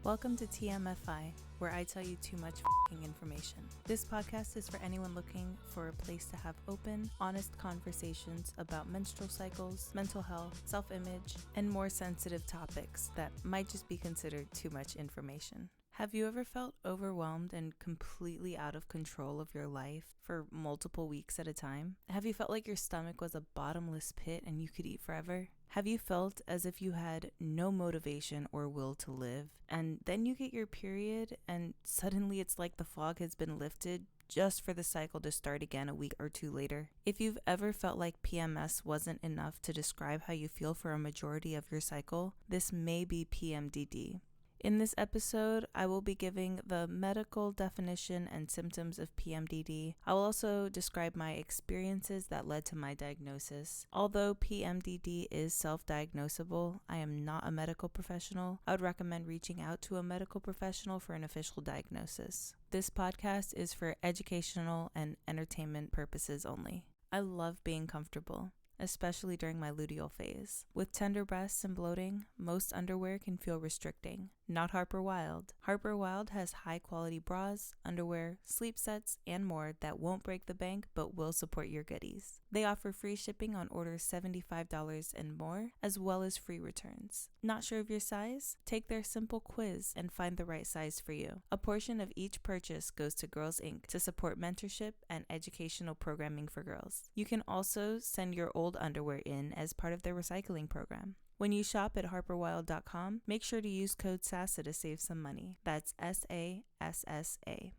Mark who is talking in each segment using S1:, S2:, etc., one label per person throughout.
S1: Welcome to TMFI, where I tell you too much information. This podcast is for anyone looking for a place to have open, honest conversations about menstrual cycles, mental health, self-image, and more sensitive topics that might just be considered too much information. Have you ever felt overwhelmed and completely out of control of your life for multiple weeks at a time? Have you felt like your stomach was a bottomless pit and you could eat forever? Have you felt as if you had no motivation or will to live, and then you get your period and suddenly it's like the fog has been lifted just for the cycle to start again a week or two later? If you've ever felt like PMS wasn't enough to describe how you feel for a majority of your cycle, this may be PMDD. In this episode, I will be giving the medical definition and symptoms of PMDD. I will also describe my experiences that led to my diagnosis. Although PMDD is self-diagnosable, I am not a medical professional. I would recommend reaching out to a medical professional for an official diagnosis. This podcast is for educational and entertainment purposes only. I love being comfortable, especially during my luteal phase. With tender breasts and bloating, most underwear can feel restricting. Not Harper Wilde. Harper Wilde has high-quality bras, underwear, sleep sets, and more that won't break the bank but will support your goodies. They offer free shipping on orders $75 and more, as well as free returns. Not sure of your size? Take their simple quiz and find the right size for you. A portion of each purchase goes to Girls Inc. to support mentorship and educational programming for girls. You can also send your old underwear in as part of their recycling program. When you shop at harperwilde.com, make sure to use code SASSA to save some money. That's SASSA.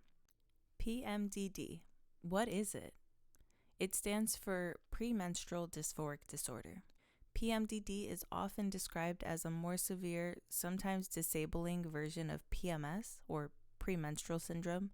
S1: PMDD. What is it? It stands for Pre-Menstrual Dysphoric Disorder. PMDD is often described as a more severe, sometimes disabling version of PMS or premenstrual syndrome.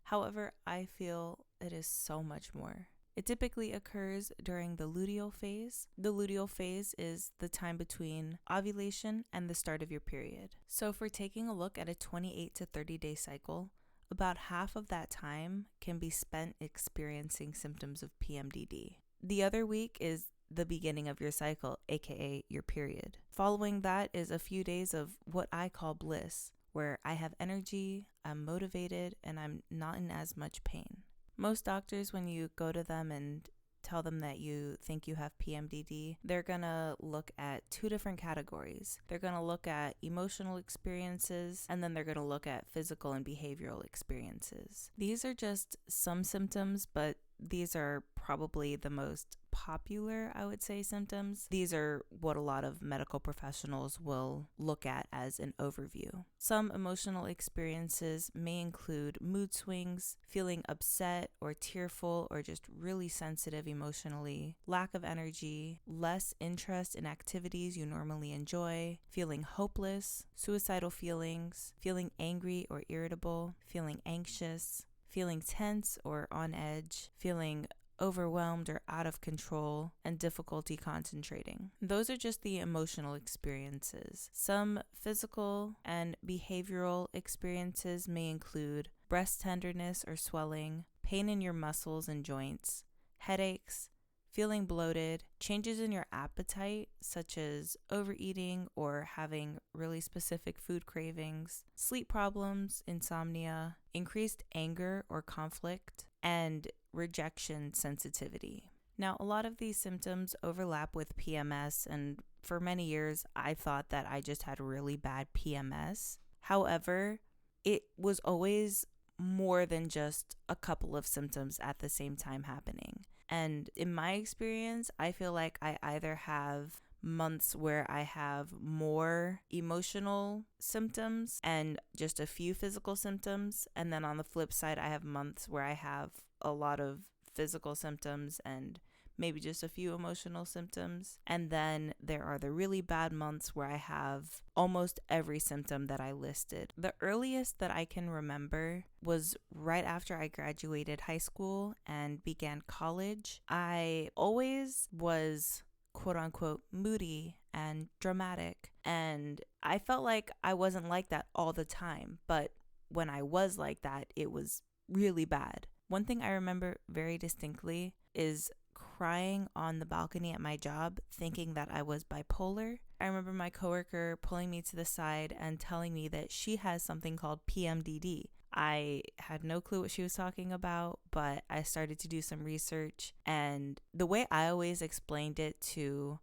S1: However, I feel it is so much more. It typically occurs during the luteal phase. The luteal phase is the time between ovulation and the start of your period. So if we're taking a look at a 28 to 30 day cycle, about half of that time can be spent experiencing symptoms of PMDD. The other week is the beginning of your cycle, aka your period. Following that is a few days of what I call bliss, where I have energy, I'm motivated, and I'm not in as much pain. Most doctors, when you go to them and tell them that you think you have PMDD, they're gonna look at two different categories. They're gonna look at emotional experiences, and then they're gonna look at physical and behavioral experiences. These are just some symptoms, but these are probably the most popular, I would say, symptoms. These are what a lot of medical professionals will look at as an overview. Some emotional experiences may include mood swings, feeling upset or tearful or just really sensitive emotionally, lack of energy, less interest in activities you normally enjoy, feeling hopeless, suicidal feelings, feeling angry or irritable, feeling anxious, feeling tense or on edge, feeling overwhelmed or out of control, and difficulty concentrating. Those are just the emotional experiences. Some physical and behavioral experiences may include breast tenderness or swelling, pain in your muscles and joints, headaches, feeling bloated, changes in your appetite, such as overeating or having really specific food cravings, sleep problems, insomnia, increased anger or conflict, and rejection sensitivity. Now, a lot of these symptoms overlap with PMS, and for many years, I thought that I just had really bad PMS. However, it was always more than just a couple of symptoms at the same time happening. And in my experience, I feel like I either have months where I have more emotional symptoms and just a few physical symptoms. And then on the flip side, I have months where I have a lot of physical symptoms and maybe just a few emotional symptoms. And then there are the really bad months where I have almost every symptom that I listed. The earliest that I can remember was right after I graduated high school and began college. I always was quote unquote moody and dramatic, and I felt like I wasn't like that all the time, but when I was like that, it was really bad. One thing I remember very distinctly is crying on the balcony at my job thinking that I was bipolar. I remember my coworker pulling me to the side and telling me that she has something called PMDD. I had no clue what she was talking about, but I started to do some research, and the way I always explained it to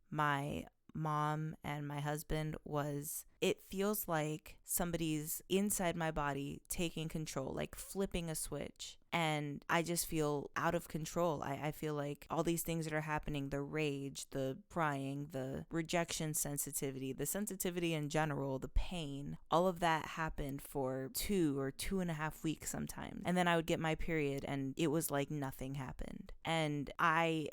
S1: my mom and my husband was, it feels like somebody's inside my body taking control, like flipping a switch. And I just feel out of control. I feel like all these things that are happening, the rage, the crying, the rejection sensitivity, the sensitivity in general, the pain, all of that happened for 2 or 2.5 weeks sometimes. And then I would get my period and it was like nothing happened. And I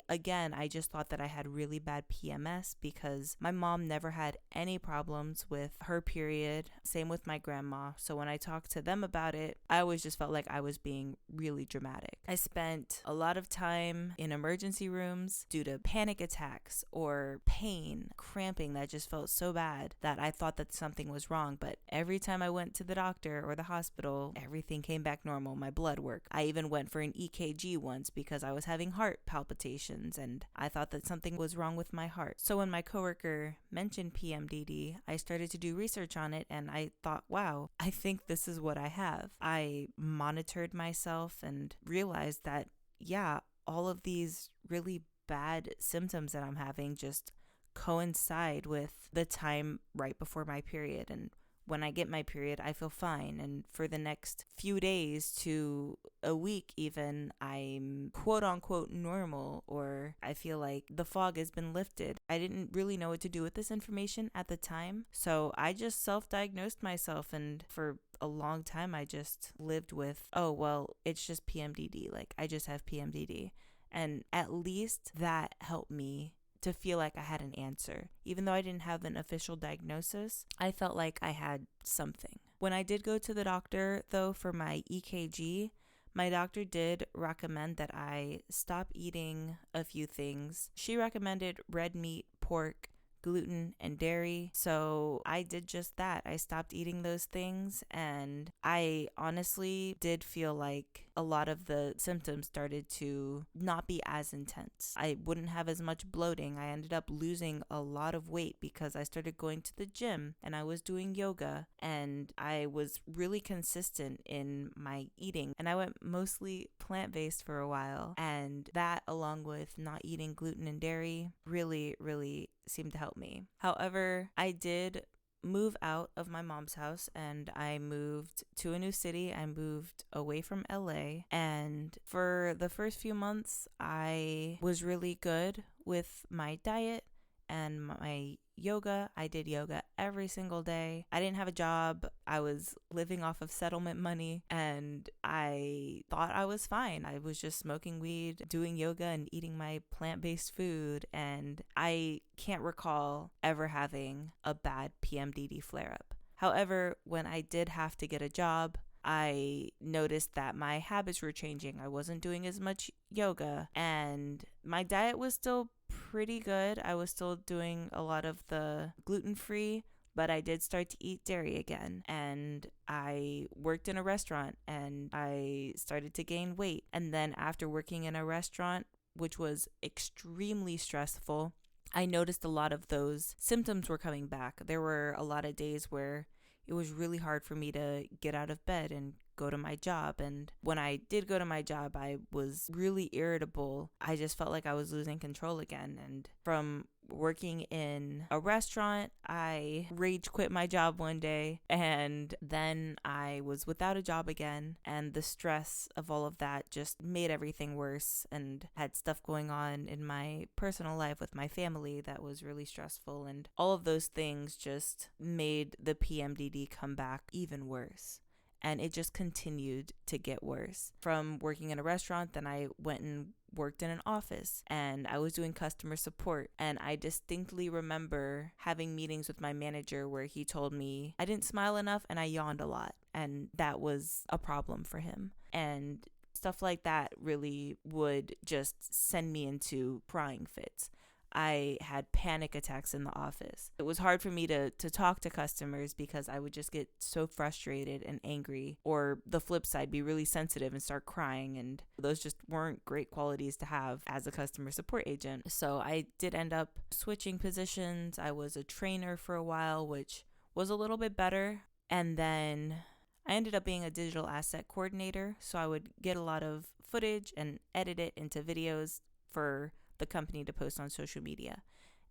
S1: just thought that I had really bad PMS because my mom never had any problems with her period. Same with my grandma. So when I talked to them about it, I always just felt like I was being really dramatic. I spent a lot of time in emergency rooms due to panic attacks or pain, cramping that just felt so bad that I thought that something was wrong. But every time I went to the doctor or the hospital, everything came back normal. My blood work. I even went for an EKG once because I was having heart palpitations and I thought that something was wrong with my heart. So when my coworker mentioned PMDD, I started to do research on it and I thought, wow, I think this is what I have. I monitored myself and realized that, yeah, all of these really bad symptoms that I'm having just coincide with the time right before my period. And when I get my period, I feel fine. And for the next few days to a week even, I'm quote unquote normal, or I feel like the fog has been lifted. I didn't really know what to do with this information at the time. So I just self-diagnosed myself, and for a long time I just lived with, oh, well, it's just PMDD. Like, I just have PMDD. And at least that helped me to feel like I had an answer. Even though I didn't have an official diagnosis, I felt like I had something. When I did go to the doctor, though, for my EKG, my doctor did recommend that I stop eating a few things. She recommended red meat, pork, gluten, and dairy. So I did just that. I stopped eating those things, and I honestly did feel like a lot of the symptoms started to not be as intense. I wouldn't have as much bloating. I ended up losing a lot of weight because I started going to the gym and I was doing yoga, and I was really consistent in my eating, and I went mostly plant-based for a while, and that, along with not eating gluten and dairy, really seemed to help me. However, I did move out of my mom's house and I moved to a new city. I moved away from LA, and for the first few months I was really good with my diet and my yoga. I did yoga every single day. I didn't have a job. I was living off of settlement money and I thought I was fine. I was just smoking weed, doing yoga, and eating my plant-based food, and I can't recall ever having a bad PMDD flare-up. However, when I did have to get a job, I noticed that my habits were changing. I wasn't doing as much yoga, and my diet was still pretty good. I was still doing a lot of the gluten-free, but I did start to eat dairy again, and I worked in a restaurant and I started to gain weight. And then after working in a restaurant, which was extremely stressful, I noticed a lot of those symptoms were coming back. There were a lot of days where it was really hard for me to get out of bed and go to my job. And when I did go to my job, I was really irritable. I just felt like I was losing control again. And from working in a restaurant, I rage quit my job one day, and then I was without a job again, and the stress of all of that just made everything worse, and had stuff going on in my personal life with my family that was really stressful, and all of those things just made the PMDD come back even worse. And it just continued to get worse. From working in a restaurant, then I went and worked in an office, and I was doing customer support. And I distinctly remember having meetings with my manager where he told me I didn't smile enough and I yawned a lot, and that was a problem for him. And stuff like that really would just send me into crying fits. I had panic attacks in the office. It was hard for me to talk to customers because I would just get so frustrated and angry, or the flip side, be really sensitive and start crying. And those just weren't great qualities to have as a customer support agent. So I did end up switching positions. I was a trainer for a while, which was a little bit better. And then I ended up being a digital asset coordinator. So I would get a lot of footage and edit it into videos for the company to post on social media.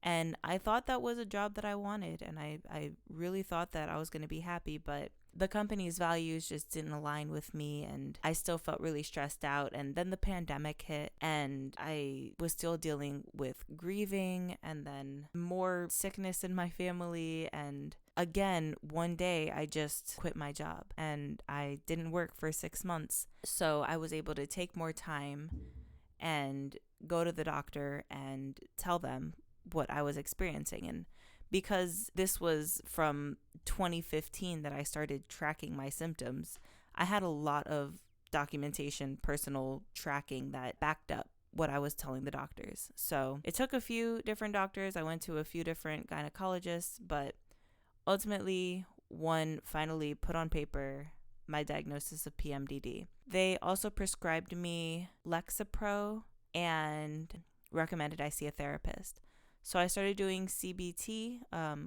S1: And I thought that was a job that I wanted, and I really thought that I was going to be happy, but the company's values just didn't align with me, and I still felt really stressed out. And then the pandemic hit, and I was still dealing with grieving and then more sickness in my family. And again, one day I just quit my job and I didn't work for 6 months. So I was able to take more time and go to the doctor and tell them what I was experiencing. And because this was from 2015 that I started tracking my symptoms, I had a lot of documentation, personal tracking that backed up what I was telling the doctors. So it took a few different doctors. I went to a few different gynecologists, but ultimately one finally put on paper my diagnosis of PMDD. They also prescribed me Lexapro and recommended I see a therapist. So I started doing CBT,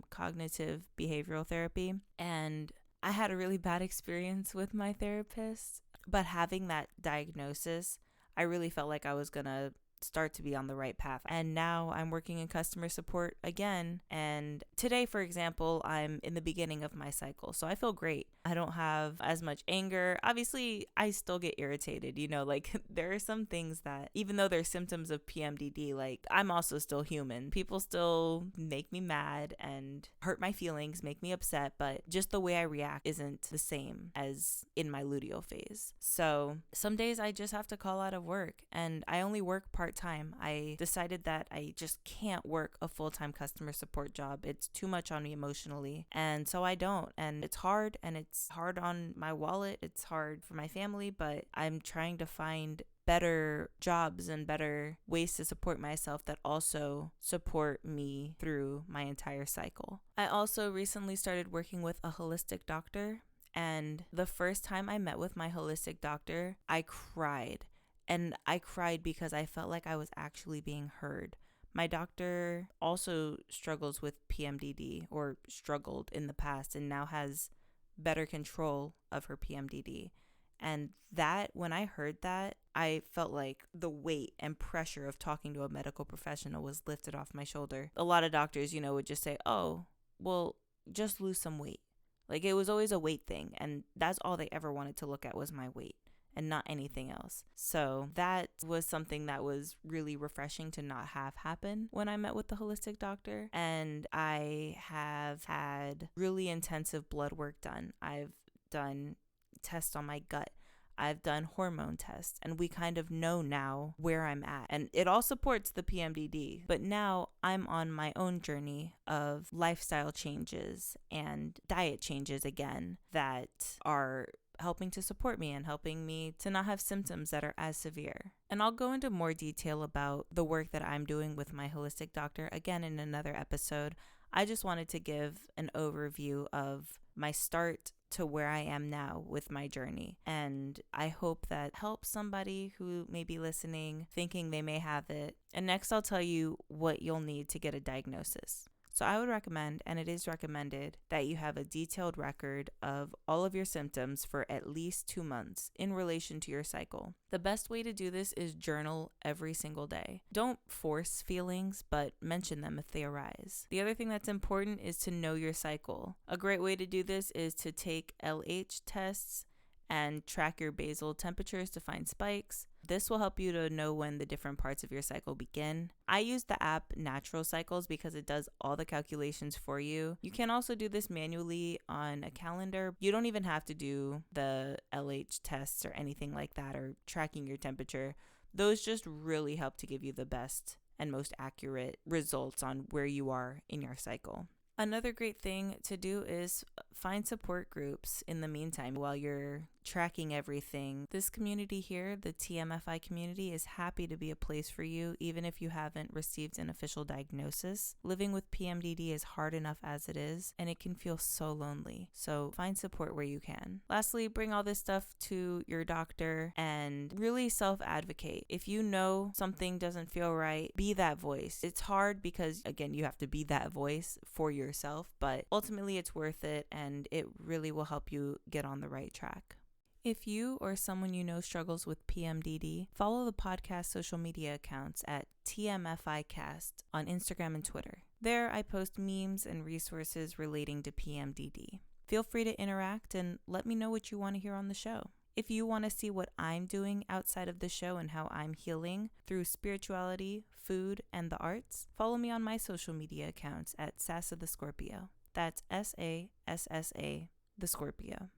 S1: cognitive behavioral therapy, and I had a really bad experience with my therapist. But having that diagnosis, I really felt like I was going to start to be on the right path. And now I'm working in customer support again. And today, for example, I'm in the beginning of my cycle. So I feel great. I don't have as much anger. Obviously, I still get irritated. Like there are some things that, even though they're symptoms of PMDD, like I'm also still human. People still make me mad and hurt my feelings, make me upset, but just the way I react isn't the same as in my luteal phase. So some days I just have to call out of work, and I only work part-time. I decided that I just can't work a full-time customer support job. It's too much on me emotionally. And so I don't. And it's hard, and it's hard on my wallet. It's hard for my family, but I'm trying to find better jobs and better ways to support myself that also support me through my entire cycle. I also recently started working with a holistic doctor, and the first time I met with my holistic doctor, I cried. And I cried because I felt like I was actually being heard. My doctor also struggles with PMDD, or struggled in the past, and now has better control of her PMDD. And that, when I heard that, I felt like the weight and pressure of talking to a medical professional was lifted off my shoulder. A lot of doctors, would just say, oh, well, just lose some weight. Like it was always a weight thing. And that's all they ever wanted to look at was my weight and not anything else. So that was something that was really refreshing to not have happen when I met with the holistic doctor. And I have had really intensive blood work done. I've done tests on my gut. I've done hormone tests, and we kind of know now where I'm at. And it all supports the PMDD. But now I'm on my own journey of lifestyle changes and diet changes again that are helping to support me and helping me to not have symptoms that are as severe. And I'll go into more detail about the work that I'm doing with my holistic doctor again in another episode. I just wanted to give an overview of my start to where I am now with my journey. And I hope that helps somebody who may be listening, thinking they may have it. And next I'll tell you what you'll need to get a diagnosis. So I would recommend, and it is recommended, that you have a detailed record of all of your symptoms for at least 2 months in relation to your cycle. The best way to do this is journal every single day. Don't force feelings, but mention them if they arise. The other thing that's important is to know your cycle. A great way to do this is to take LH tests and track your basal temperatures to find spikes. This will help you to know when the different parts of your cycle begin. I use the app Natural Cycles because it does all the calculations for you. You can also do this manually on a calendar. You don't even have to do the LH tests or anything like that, or tracking your temperature. Those just really help to give you the best and most accurate results on where you are in your cycle. Another great thing to do is find support groups in the meantime while you're tracking everything. This community here, the TMFI community, is happy to be a place for you even if you haven't received an official diagnosis. Living with PMDD is hard enough as it is, and it can feel so lonely. So find support where you can. Lastly, bring all this stuff to your doctor and really self-advocate. If you know something doesn't feel right, be that voice. It's hard because, again, you have to be that voice for yourself, but ultimately it's worth it, and it really will help you get on the right track. If you or someone you know struggles with PMDD, follow the podcast social media accounts at TMFIcast on Instagram and Twitter. There, I post memes and resources relating to PMDD. Feel free to interact and let me know what you want to hear on the show. If you want to see what I'm doing outside of the show and how I'm healing through spirituality, food, and the arts, follow me on my social media accounts at Sassa the Scorpio. That's SASSA the Scorpio.